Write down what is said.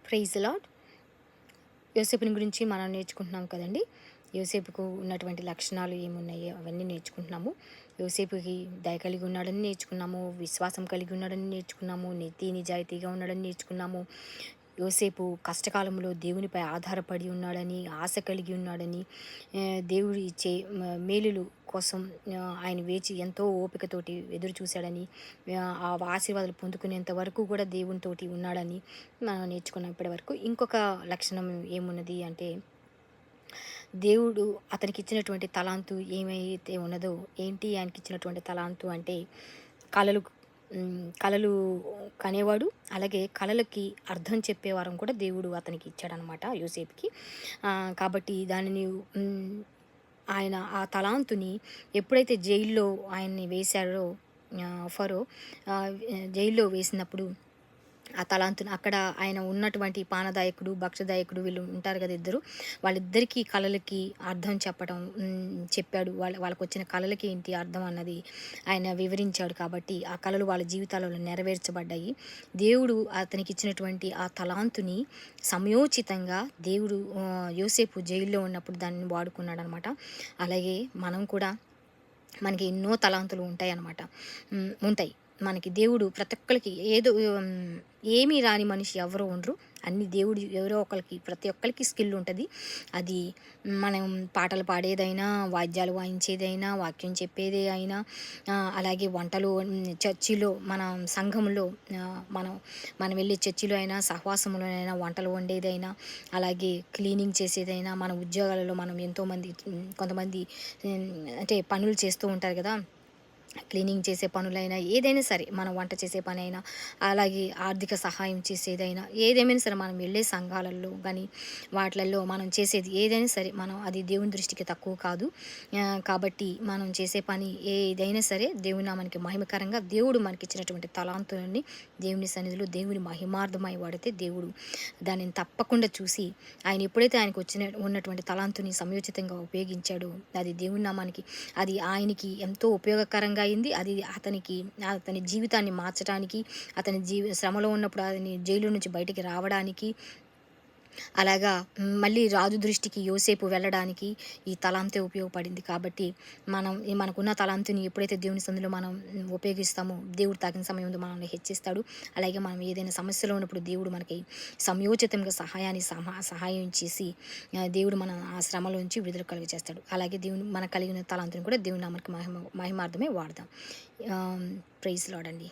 Praise lord. యోసేపుని గురించి మనం నేర్చుకుంటున్నాం కదండి. యోసేపుకు ఉన్నటువంటి లక్షణాలు ఏమున్నాయో అవన్నీ నేర్చుకుంటున్నాము. యోసేపుకి దయ కలిగి ఉన్నాడని నేర్చుకున్నాము, విశ్వాసం కలిగి ఉన్నాడని నేర్చుకున్నాము, నీతి నిజాయితీగా ఉన్నాడని నేర్చుకున్నాము. యోసేపు కష్టకాలంలో దేవునిపై ఆధారపడి ఉన్నాడని, ఆశ కలిగి ఉన్నాడని, దేవుడు ఇచ్చే మేలులు కోసం ఆయన వేచి ఎంతో ఓపికతోటి ఎదురు చూశాడని, ఆ ఆశీర్వాదాలు పొందుకునేంత వరకు కూడా దేవునితోటి ఉన్నాడని మనం నేర్చుకున్నాం ఇప్పటివరకు. ఇంకొక లక్షణం ఏమున్నది అంటే, దేవుడు అతనికి ఇచ్చినటువంటి తలాంతు ఏమైతే ఉన్నదో, ఏంటి ఆయనకి ఇచ్చినటువంటి తలాంతు అంటే కళలు కళలు కనేవాడు. అలాగే కళలకి అర్థం చెప్పే వరం కూడా దేవుడు అతనికి ఇచ్చాడనమాట యోసేపుకి. కాబట్టి దానిని ఆయన ఆ తలాంతుని ఎప్పుడైతే జైల్లో ఆయన్ని వేశారో ఫరో జైల్లో వేసినప్పుడు ఆ తలాంతుని అక్కడ ఆయన ఉన్నటువంటి పానదాయకుడు, భక్షదాయకుడు వీళ్ళు ఉంటారు కదా ఇద్దరు. వాళ్ళిద్దరికీ కళలకి అర్థం చెప్పాడు. వాళ్ళకి వచ్చిన కళలకి ఏంటి అర్థం అన్నది ఆయన వివరించాడు. కాబట్టి ఆ కళలు వాళ్ళ జీవితాలలో నెరవేర్చబడ్డాయి. దేవుడు అతనికి ఇచ్చినటువంటి ఆ తలాంతుని సమయోచితంగా దేవుడు యోసేపు జైల్లో ఉన్నప్పుడు దాన్ని వాడుకున్నాడు అనమాట. అలాగే మనం కూడా మనకి ఎన్నో తలాంతులు ఉంటాయి. మనకి దేవుడు ప్రతి ఒక్కరికి ఏమీ రాని మనిషి ఎవరో ఉండరు. అన్ని దేవుడు ఎవరో ఒకరికి ప్రతి ఒక్కరికి స్కిల్ ఉంటుంది. అది మనం పాటలు పాడేదైనా, వాద్యాలు వాయించేదైనా, వాక్యం చెప్పేదే అయినా, అలాగే వంటలు చర్చిలో మన సంఘంలో మనం వెళ్ళే చర్చిలో అయినా, సహవాసంలో అయినా వంటలు వండేదైనా, అలాగే క్లీనింగ్ చేసేదైనా, మన ఉద్యోగాలలో మనం కొంతమంది అంటే పనులు చేస్తూ ఉంటారు కదా, క్లీనింగ్ చేసే పనులైనా ఏదైనా సరే, మనం వంట చేసే పని అయినా, అలాగే ఆర్థిక సహాయం చేసేదైనా, ఏదేమైనా సరే మనం వెళ్ళే సంఘాలలో కానీ వాటిలలో మనం చేసేది ఏదైనా సరే అది దేవుని దృష్టికి తక్కువ కాదు. కాబట్టి మనం చేసే పని ఏదైనా సరే దేవుని నామానికి మహిమకరంగా దేవుడు మనకి ఇచ్చినటువంటి తలాంతులన్నీ దేవుని సన్నిధిలో దేవుని మహిమార్థమై వాడితే దేవుడు దానిని తప్పకుండా చూసి ఆయన ఎప్పుడైతే ఆయనకు ఉన్నటువంటి తలాంతుని సమయోచితంగా ఉపయోగించాడో అది దేవుని నామానికి, అది ఆయనకి ఎంతో ఉపయోగకరంగా అయింది. అది అతని జీవితాన్ని మార్చడానికి, అతని శ్రమలో ఉన్నప్పుడు అతని జైలు నుంచి బయటికి రావడానికి, అలాగా మళ్ళీ రాజు దృష్టికి యోసేపు వెళ్ళడానికి ఈ తలాంతే ఉపయోగపడింది. కాబట్టి మనకున్న తలాంతుని ఎప్పుడైతే దేవుని సందులో మనం ఉపయోగిస్తామో దేవుడు తగిన సమయంలో మనల్ని హెచ్చిస్తాడు. అలాగే మనం ఏదైనా సమస్యలో ఉన్నప్పుడు దేవుడు మనకి సమయోచితంగా సహాయం చేసి దేవుడు మన ఆ శ్రమలోంచి విడుదల చేస్తాడు. అలాగే దేవుని మనకు కలిగిన తలాంతుని కూడా దేవుని నామానికి మహిమార్థమే వాడదాం. ప్రైజ్ లార్డ్ అండి.